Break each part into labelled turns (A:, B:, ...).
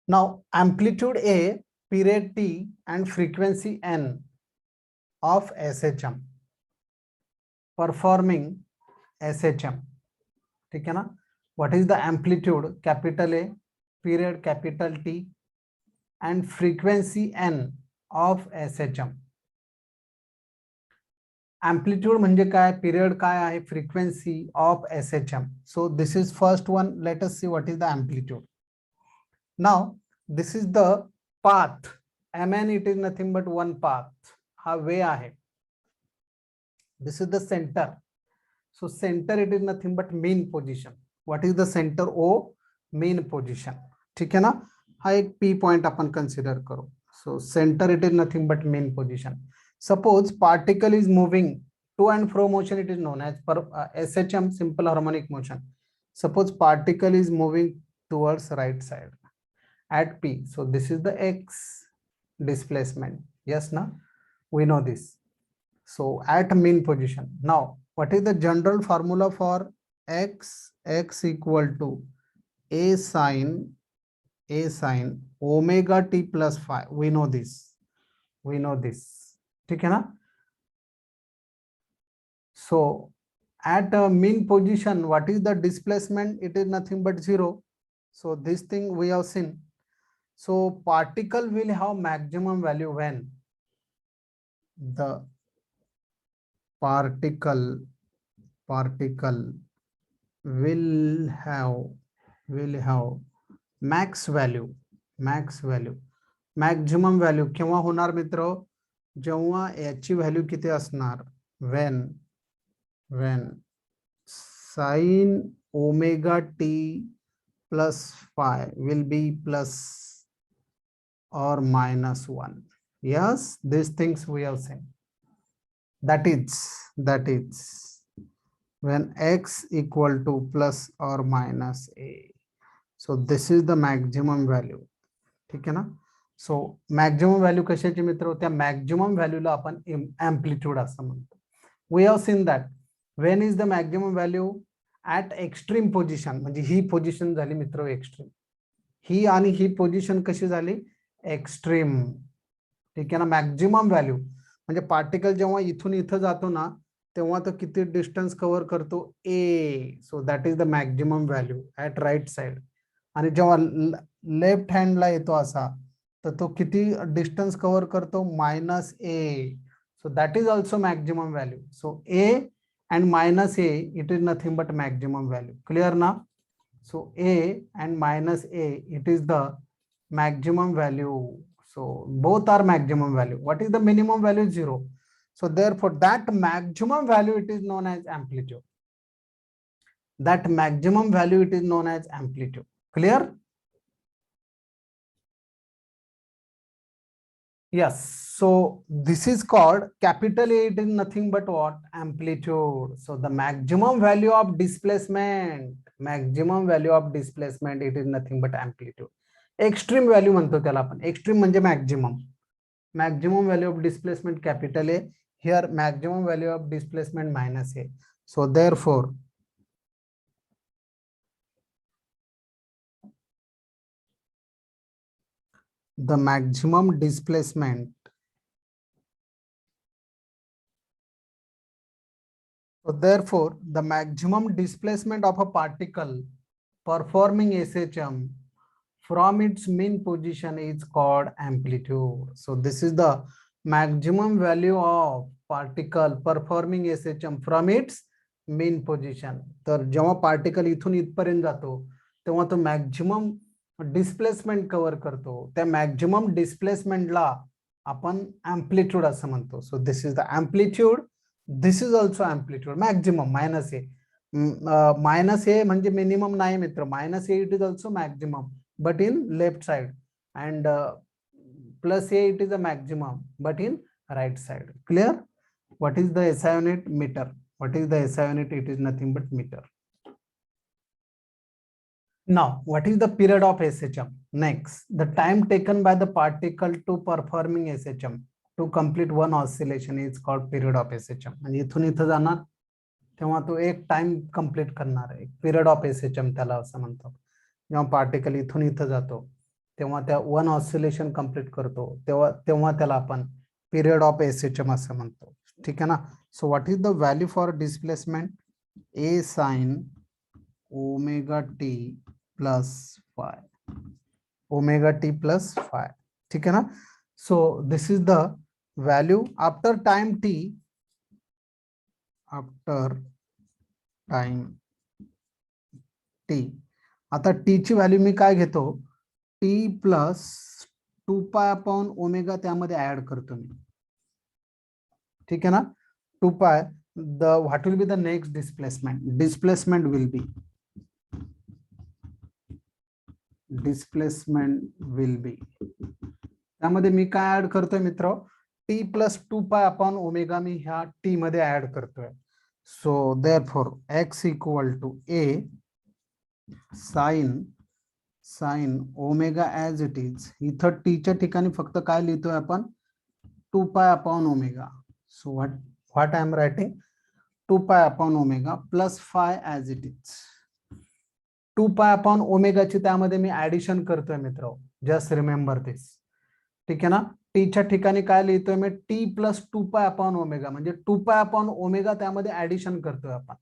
A: Now amplitude A, period T and frequency N of SHM, performing SHM. ठीक है ना? What is the amplitude? Capital A, period capital T and frequency N of SHM. Amplitude म्हणजे काय, period काय आहे, frequency of SHM. So this is first one. Let us see what is the amplitude. Now this is the path. Mn, it is nothing but one path. हा way आहे. This is the center. So center, it is nothing but mean position. What is the center? O, mean position. ठीक है ना? हा एक P point अपन consider करो. So center, it is nothing but mean position. Suppose particle is moving to and fro motion, it is known as SHM, simple harmonic motion. Suppose particle is moving towards right side at P. So this is the X displacement. Yes, na? We know this. So at mean position. Now, what is the general formula for X? X equal to A sine omega t plus phi. We know this. ठीक है ना? So at a mean position, what is the displacement? It is nothing but 0. So this thing we have seen. So particle will have maximum value when the particle will have max value. Maximum value केव्हा होणार मित्र? जेव्हा याची value किती असणार? when sin omega t plus phi will be plus or minus 1. Yes, these things we have seen. That is when x equal to plus or minus a. So this is the maximum value. ठीक है ना? So maximum value कशाची मित्र? त्या maximum value ला आपण amplitude असं म्हणतो. We have seen that when is the maximum value at extreme position. म्हणजे ही position झाली मित्र एक्स्ट्रीम. ही आणि ही पोझिशन कशी झाली? एक्स्ट्रीम. ठीक आहे ना? मॅक्झिमम व्हॅल्यू म्हणजे पार्टिकल जेव्हा इथून इथं जातो ना तेव्हा तो किती डिस्टन्स कव्हर करतो? A. So that is the maximum value at right side. आणि जेव्हा लेफ्ट हँडला येतो असा तर तो किती डिस्टन्स कव्हर करतो? Minus a. So that is also maximum value. So A and minus A, it is nothing but maximum value. Clear now? So A and minus A, it is the maximum value. So both are maximum value. What is the minimum value? 0. So therefore that maximum value, it is known as amplitude. That maximum value, it is known as amplitude. Clear? Yes. So this is called capital A. It is nothing but what? Amplitude. So the maximum value of displacement, it is nothing but amplitude. Extreme value म्हणतो त्याला आपण. Extreme म्हणजे maximum. Maximum value of displacement capital A. Here maximum value of displacement minus A. So therefore the maximum displacement, so therefore the maximum displacement of a particle performing SHM from its mean position is called amplitude. So this is the maximum value of particle performing SHM from its mean position. तर जेव्हा particle इथून इथपर्यंत जातो तेव्हा तो maximum displacement cover करतो. त्या maximum डिस्प्लेसमेंटला आपण amplitude असं म्हणतो. So this is the amplitude. This is also amplitude. Maximum minus a. Minus a म्हणजे मिनिमम नाही मित्र. Minus a it is also maximum but in left side, and plus A, it is a maximum but in right side. Clear? What is the SI unit? Meter. What is the SI unit? It is nothing but meter. Now what is the period of SHM? Next, the time taken by the particle to performing SHM to complete one oscillation is called period of SHM. म्हणजे इथून इथं जाणार तेव्हा तो एक time complete करणार आहे. Period of SHM त्याला असं म्हणतात. जेव्हा पार्टिकल इथून इथं जातो तेव्हा त्या 1 ऑसिलेशन कंप्लीट करतो, तेव्हा त्याला आपण पिरियड ऑफ SHM असं म्हणतो. ठीक आहे ना. सो what is the value for displacement? A sin omega t plus phi, omega t plus phi. ठीक है ना. So this is the value after time t, after time t. आता t ची व्हॅल्यू मी काय घेतो, t प्लस 2π अपॉन ओमेगा त्यामध्ये add करतो मी. ठीक है ना. 2π, the what will be the next displacement? Displacement will be त्यामध्ये मी काय ऍड करतोय मित्र, t प्लस 2π अपॉन ओमेगा मी ह्या t मध्ये ऍड करतोय. So therefore x equal to a sine omega as it is. इथं t च्या ठिकाणी फक्त काय लिहितोय आपण, 2π upon omega. So what I am writing, 2π upon omega plus phi as it is. 2π upon ओमेगाची त्यामध्ये मी ऍडिशन करतोय मित्र, जस्ट रिमेंबर दिस. ठीक आहे ना. टीच्या ठिकाणी काय लिहितोय मी, टी प्लस 2π अपॉन ओमेगा, म्हणजे 2π अपॉन ओमेगा त्यामध्ये ऍडिशन करतोय आपण.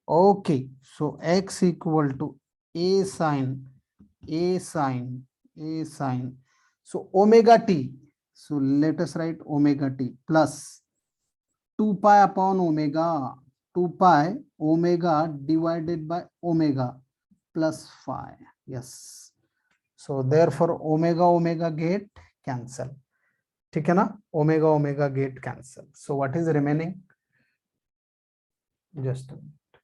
A: Okay. So x equal to a sine so omega t. So let us write omega t plus 2π upon omega, 2π omega divided by omega plus phi. Yes. So therefore omega get cancel. ठीक है ना. Omega get cancel. So what is remaining? Just a minute.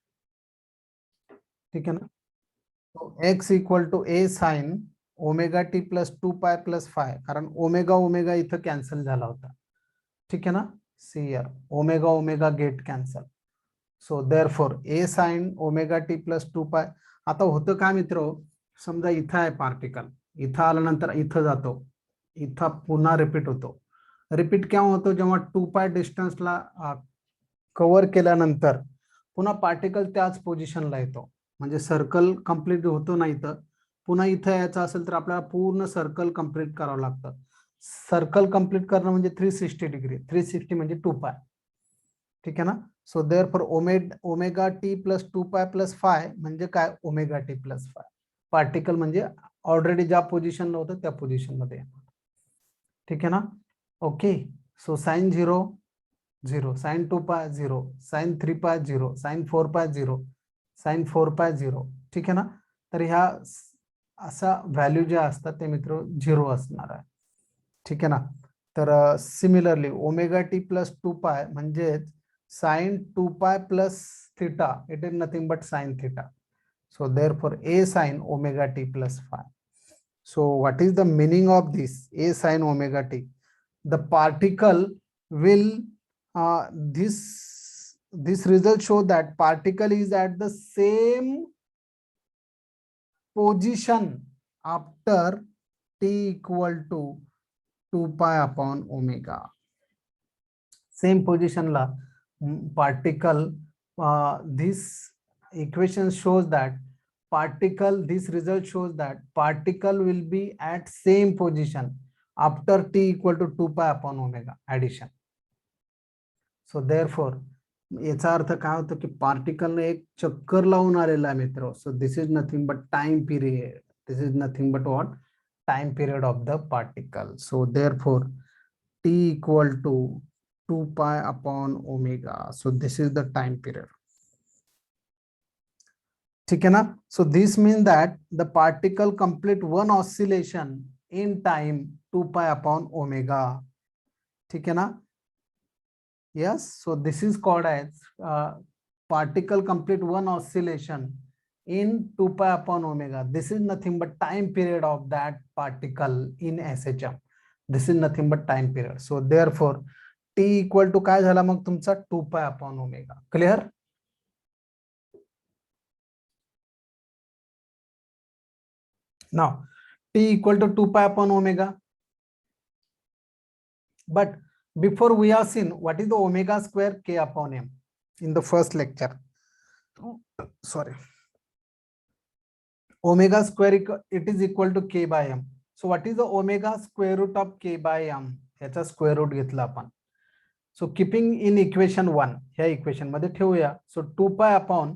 A: ठीक है ना. So x equal to a sin omega t plus 2π plus phi, कारण omega इथं cancel झाला होता. ठीक है ना. See here, omega get cancel. So therefore a sin omega t plus 2π. आता होतं काय मित्र, समजा इथं आहे पार्टिकल, इथं आल्यानंतर इथं जातो, इथं पुन्हा रिपीट होतो. रिपीट केव्हा होतो, जेव्हा 2π डिस्टन्सला कव्हर केल्यानंतर पुन्हा पार्टिकल त्याच पोझिशनला येतो. म्हणजे सर्कल कंप्लीट होतो ना इथं, पुन्हा इथं यायचं असेल तर आपल्याला पूर्ण सर्कल कंप्लीट करावं लागतं. सर्कल कंप्लीट करणं म्हणजे 360 डिग्री, 360 म्हणजे 2π. ठीक आहे ना. So therefore omega t plus 2π plus phi म्हणजे काय, omega t plus phi. Particle म्हणजे ऑलरेडी ज्या पोझिशनला होतं त्या पोझिशन मध्ये. ठीक आहे ना. Okay. So sine 0 0, sine 2π 0, sine 3π 0, sine 4π 0, sine 4π 0. ठीक आहे ना. तर ह्या असा व्हॅल्यू ज्या असतात ते मित्र 0 असणार आहे. ठीक आहे ना. तर सिमिलरली ओमेगा टी प्लस 2π म्हणजेच sin 2π plus theta, it is nothing but sin theta. So therefore a sin omega t plus phi. So what is the meaning of this a sin omega t? The particle will this result show that particle is at the same position after t equal to 2π upon omega. Same position la particle, this equation shows that particle, this result shows that particle will be at same position after t equal to 2π upon omega addition. So therefore याचा अर्थ काय होतं की particle ने एक चक्कर लावून आलेला आहे मित्र. So this is nothing but time period, this is nothing but what, time period of the particle. So therefore t equal to 2π upon omega. So this is the time period. ठीक है ना. So this means that the particle complete one oscillation in time 2π upon omega. ठीक है ना. Yes. So this is called as particle complete one oscillation in 2π upon omega. This is nothing but time period of that particle in SHM. This is nothing but time period. So therefore t equal to काय झाला मग तुमचा 2π upon ओमेगा. Clear. Now t equal to 2π upon omega. But before we are seen what is the omega square k upon m in the first lecture. Sorry, omega square it is equal to k by m. So what is the omega square root of k by m, याचा square root घेतला आपण. सो keeping in equation 1, ह्या equation मध्ये ठेवूया. So 2 pi upon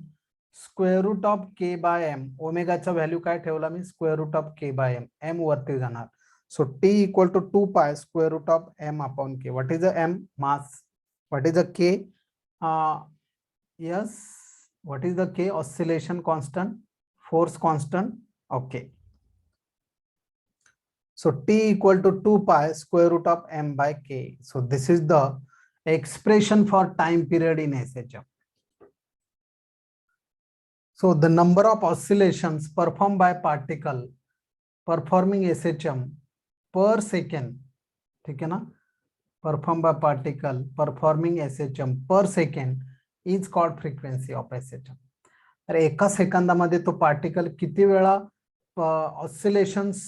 A: square root of k by m, ओमेगाचा value काय ठेवला मी, square root of k by m, m वरती जाणार. So t equal to 2 pi square root of m upon k. What is the m, mass. What is the k, yes, what is the k, oscillation constant, force constant. Okay, so t equal to 2 pi square root of m by k. So this is the expression for time period in SHM. So the number of oscillations performed by particle performing SHM per second, ठीक है ना, performed by particle performing SHM per second is called frequency of SHM. तर एका सेकंदामध्ये तो particle किती वेळा oscillations,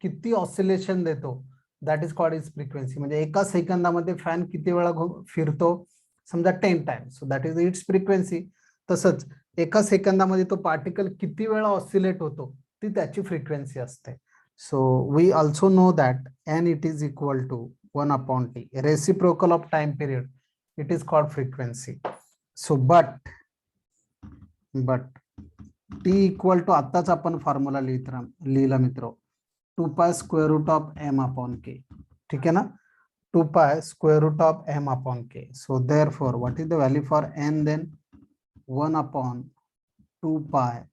A: किती oscillation देतो, that is called is frequency. म्हणजे एका सेकंदामध्ये फॅन किती वेळा फिरतो, समजा 10 times, so that is it's frequency. तसंच एका सेकंदामध्ये तो पार्टिकल किती वेळा ऑसिलेट होतो, ती त्याची फ्रिक्वेन्सी असते. So we also know that n it is equal to 1/t, reciprocal of time period, it is called frequency. So but t equal to, आताच आपण फॉर्म्युला लिहिला मित्र, 2 pi square root of m upon k. ठीक है ना, 2 pi square root of m upon k. So therefore what is the value for n, then 1/2 pi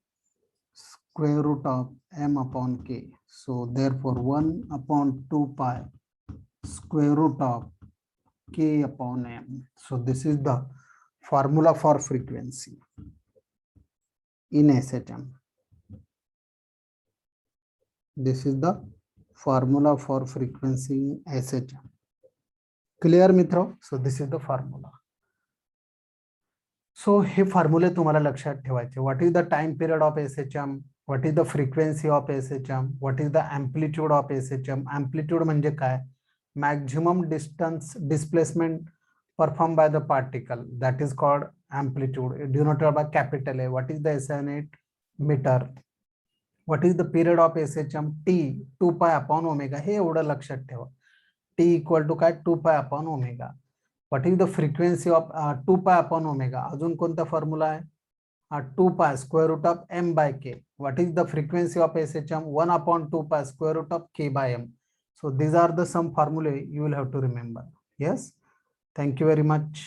A: square root of m upon k. So therefore 1/2 pi square root of k upon m. So this is the formula for frequency in SHM. This is the formula for frequency in SHM. Clear Mitra? So this is the formula. So हे फॉर्म्युले तुम्हाला लक्षात ठेवायचे. What is the time period of SHM? What is the frequency of SHM? What is the amplitude of SHM? Amplitude म्हणजे काय? Maximum distance displacement performed by the particle, that is called amplitude, denoted by capital A. What is the SI unit? Meter. What is the period of SHM? T, 2 pi upon omega. हे एवढं लक्षात ठेवा. T equal to काय, 2 pi upon omega. What is the frequency of 2 pi upon omega? अजून कोणता formula आहे? 2 pi square root of m by k. What is the frequency of SHM? 1/2 pi square root of k by m. So these are the some formulae you will have to remember. Yes, thank you very much.